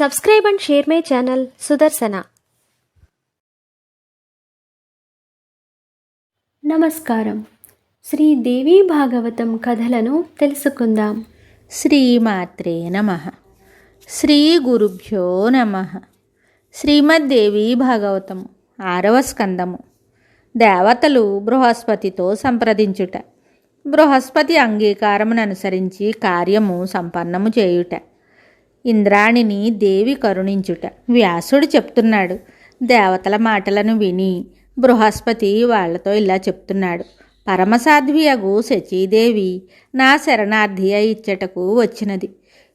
Subscribe and share my channel Sudarsana. నమస్కారం. శ్రీదేవి భాగవతం కథలను తెలుసుకుందాం. శ్రీమాత్రే నమః. శ్రీ గురుభ్యో నమః. శ్రీమద్దేవి భాగవతం 6వ స్కందము. దేవతలు బృహస్పతితో సంప్రదించుట. బృహస్పతి అంగీకారమును అనుసరించి కార్యము సంపన్నము చేయుట. ఇంద్రాణిని దేవి కరుణించుట. వ్యాసుడు చెప్తున్నాడు. దేవతల మాటలను విని బృహస్పతి వాళ్లతో ఇలా చెప్తున్నాడు. పరమసాధ్వియగు శచీదేవి నా శరణార్థి ఇచ్చటకు వచ్చినది.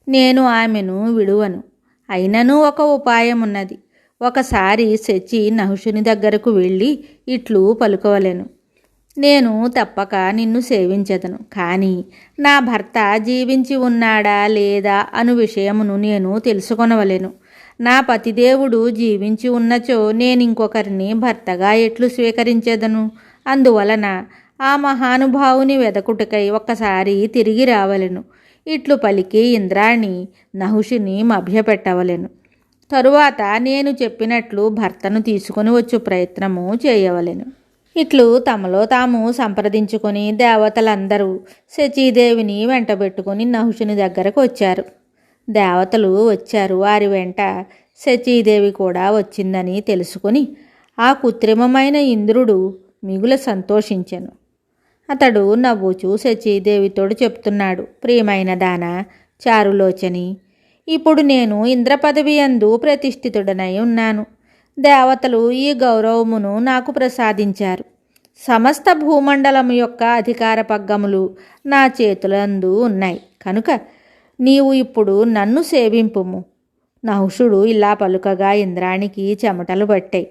నేను ఆమెను విడువను. అయినను ఒక ఉపాయమున్నది. ఒకసారి శచి నహుషుని దగ్గరకు వెళ్ళి ఇట్లు పలుకవలెను. నేను తప్పక నిన్ను సేవించదను, కానీ నా భర్త జీవించి ఉన్నాడా లేదా అను విషయమును నేను తెలుసుకొనవలెను. నా పతిదేవుడు జీవించి ఉన్నచో నేనింకొకరిని భర్తగా ఎట్లు స్వీకరించెదను? అందువలన ఆ మహానుభావుని వెదకుటకై ఒక్కసారి తిరిగి రావలెను. ఇట్లు పలికి ఇంద్రాణి నహుషుని మభ్యపెట్టవలెను. తరువాత నేను చెప్పినట్లు భర్తను తీసుకుని వచ్చు ప్రయత్నము చేయవలెను. ఇట్లు తమలో తాము సంప్రదించుకొని దేవతలందరూ శచీదేవిని వెంటబెట్టుకుని నహుషుని దగ్గరకు వచ్చారు. దేవతలు వచ్చారు. వారి వెంట శచీదేవి కూడా వచ్చిందని తెలుసుకొని ఆ కృత్రిమమైన ఇంద్రుడు మిగుల సంతోషించెను. అతడు నవ్వుచూ శచీదేవితోడు చెప్తున్నాడు. ప్రియమైన దాన చారులోచని, ఇప్పుడు నేను ఇంద్రపదవి యందు ప్రతిష్ఠితుడనై ఉన్నాను. దేవతలు ఈ గౌరవమును నాకు ప్రసాదించారు. సమస్త భూమండలము యొక్క అధికార పగ్గములు నా చేతులందు ఉన్నాయి. కనుక నీవు ఇప్పుడు నన్ను సేవింపుము. నహుషుడు ఇలా పలుకగా ఇంద్రానికి చెమటలు పట్టాయి.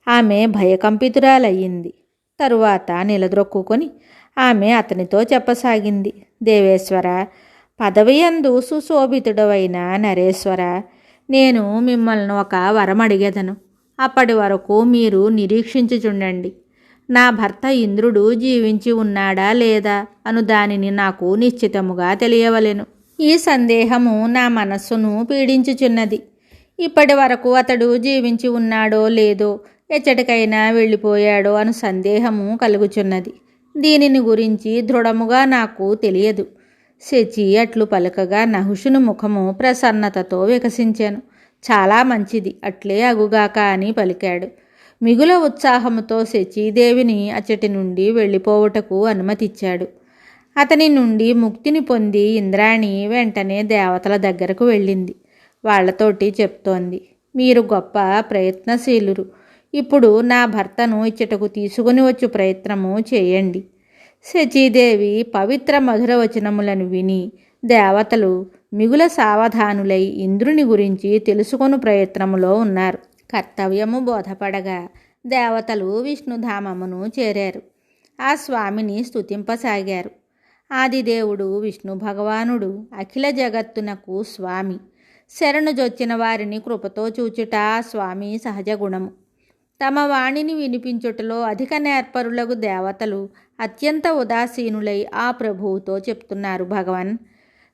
ఆమె భయకంపితురాలయ్యింది. తరువాత నిలద్రొక్కుకొని ఆమె అతనితో చెప్పసాగింది. దేవేశ్వర, పదవియందు సుశోభితుడవైన నరేశ్వర, నేను మిమ్మల్ని ఒక వరం అడిగేదను. అప్పటి వరకు మీరు నిరీక్షించుచుండండి. నా భర్త ఇంద్రుడు జీవించి ఉన్నాడా లేదా అను దానిని నాకు నిశ్చితముగా తెలియవలెను. ఈ సందేహము నా మనస్సును పీడించుచున్నది. ఇప్పటి వరకు అతడు జీవించి ఉన్నాడో లేదో, ఎచ్చటికైనా వెళ్ళిపోయాడో అను సందేహము కలుగుచున్నది. దీనిని గురించి దృఢముగా నాకు తెలియదు. శచి అట్లు పలకగా నహుషుని ముఖము ప్రసన్నతతో వికసించాను. చాలా మంచిది, అట్లే అగుగాక అని పలికాడు. మిగుల ఉత్సాహముతో శచీదేవిని అచ్చటి నుండి వెళ్ళిపోవుటకు అనుమతిచ్చాడు. అతని నుండి ముక్తిని పొంది ఇంద్రాణి వెంటనే దేవతల దగ్గరకు వెళ్ళింది. వాళ్లతోటి చెప్తోంది, మీరు గొప్ప ప్రయత్నశీలురు. ఇప్పుడు నా భర్తను ఇచ్చటకు తీసుకుని వచ్చు ప్రయత్నము చేయండి. శచీదేవి పవిత్ర మధుర వచనములను విని దేవతలు మిగుల సావధానులై ఇంద్రుని గురించి తెలుసుకొను ప్రయత్నములో ఉన్నారు. కర్తవ్యము బోధపడగా దేవతలు విష్ణుధామమును చేరారు. ఆ స్వామిని స్తుతింపసాగారు. ఆదిదేవుడు విష్ణు భగవానుడు అఖిల జగత్తునకు స్వామి. శరణుజొచ్చిన వారిని కృపతో చూచుట ఆ స్వామి సహజ గుణము. తమ వాణిని వినిపించుటలో అధిక నేర్పరులకు దేవతలు అత్యంత ఉదాసీనులై ఆ ప్రభువుతో చెప్తున్నారు. భగవన్,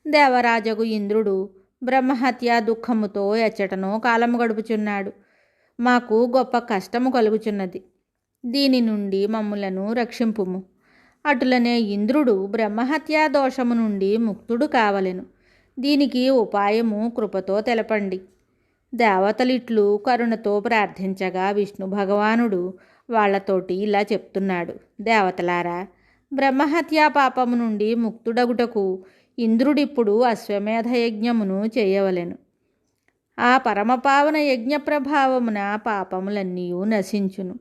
దేవరాజగు ఇంద్రుడు బ్రహ్మహత్య దుఃఖముతో ఎచ్చటనో కాలము గడుపుచున్నాడు. మాకు గొప్ప కష్టము కలుగుచున్నది. దీని నుండి మమ్ములను రక్షింపుము. అటులనే ఇంద్రుడు బ్రహ్మహత్యా దోషము నుండి ముక్తుడు కావలెను. దీనికి ఉపాయము కృపతో తెలపండి. దేవతలిట్లు కరుణతో ప్రార్థించగా విష్ణు భగవానుడు వాళ్లతోటి ఇలా చెప్తున్నాడు. దేవతలారా, బ్రహ్మహత్యా పాపము నుండి ముక్తుడగుటకు ఇంద్రుడిప్పుడు అశ్వమేధ యజ్ఞమును చేయవలెను. ఆ పరమపావన యజ్ఞ ప్రభావమున పాపములన్నీ నశించును.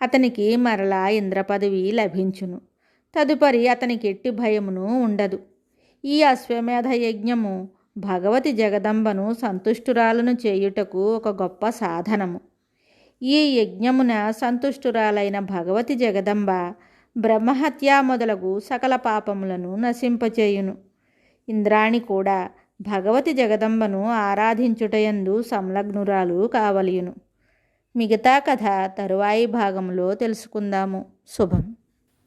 అతనికి మరలా ఇంద్రపదవి లభించును. తదుపరి అతనికి ఎట్టి భయమును ఉండదు. ఈ అశ్వమేధ యజ్ఞము భగవతి జగదంబను సంతుష్టురాలను చేయుటకు ఒక గొప్ప సాధనము. ఈ యజ్ఞమున సంతుష్టురాలైన భగవతి జగదంబ బ్రహ్మహత్య మొదలగు సకల పాపములను నశింపచేయును. ఇంద్రాణి కూడా భగవతి జగదంబను ఆరాధించుటయందు సంలగ్నురాలు కావలయును. మిగతా కథ తరువాయి భాగంలో తెలుసుకుందాము. శుభం.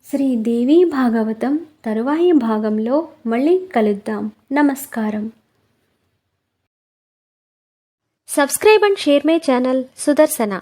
శ్రీదేవి భాగవతం తరువాయి భాగంలో మళ్ళీ కలుద్దాం. నమస్కారం. Subscribe and share my channel Sudarsana.